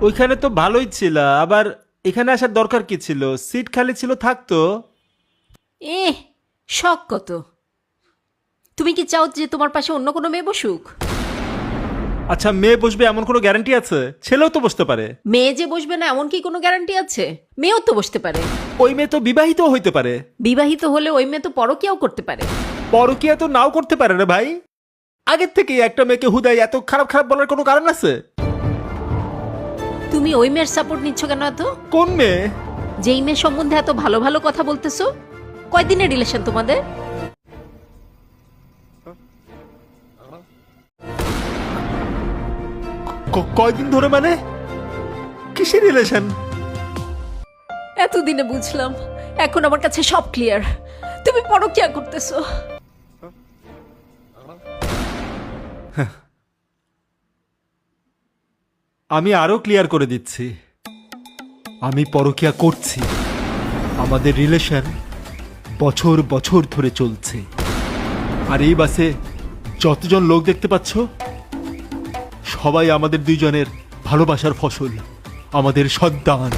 ওইখানে তো ভালোই ছিল, আবার এখানে আসার দরকার কি ছিল? সিট খালি ছিল, থাকতো। এ শখ কত? তুমি কি চাও যে তোমার পাশে অন্য কোনো মেয়ে বসুক? আচ্ছা, মেয়ে বসবে এমন কোনো গ্যারান্টি আছে? ছেলেও তো বসতে পারে। মেয়ে যে বসবে না এমন কি কোনো গ্যারান্টি আছে? মেয়েও তো বসতে পারে। ওই মেয়ে তো বিবাহিত হইতে পারে। বিবাহিত হলে ওই মেয়ে তো পরকীয়াও করতে পারে। পরকীয়া তো নাও করতে পারে রে ভাই। আগের থেকে একটা মেয়েকে হুদাই এত খারাপ খারাপ বলার কোনো কারণ আছে? তুমি ওই মেয়ের সাপোর্ট নিচ্ছ কেন এত? কোন মেয়ে? যেই মেয়ে সম্বন্ধে এত ভালো ভালো কথা বলতেছো। কয়দিনের রিলেশন তোমাদের? কয়দিন ধরে মানে? কিসের রিলেশন? এতদিনে বুঝলাম, এখন আমার কাছে সব ক্লিয়ার। তুমি পরকীয়া করতেছো। আমি আরো ক্লিয়ার করে দিচ্ছি, আমি পরকীয়া করছি। আমাদের রিলেশন বছর বছর ধরে চলছে। আর এই বাসে যতজন লোক দেখতে পাচ্ছ, সবাই আমাদের দুইজনের ভালোবাসার ফসল, আমাদের সন্তান।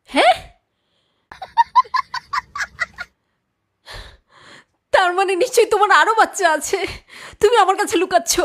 হ্যাঁ, তার মানে নিশ্চয়ই তোমার আরো বাচ্চা আছে। তুমি আমার কাছে লুকাচ্ছ।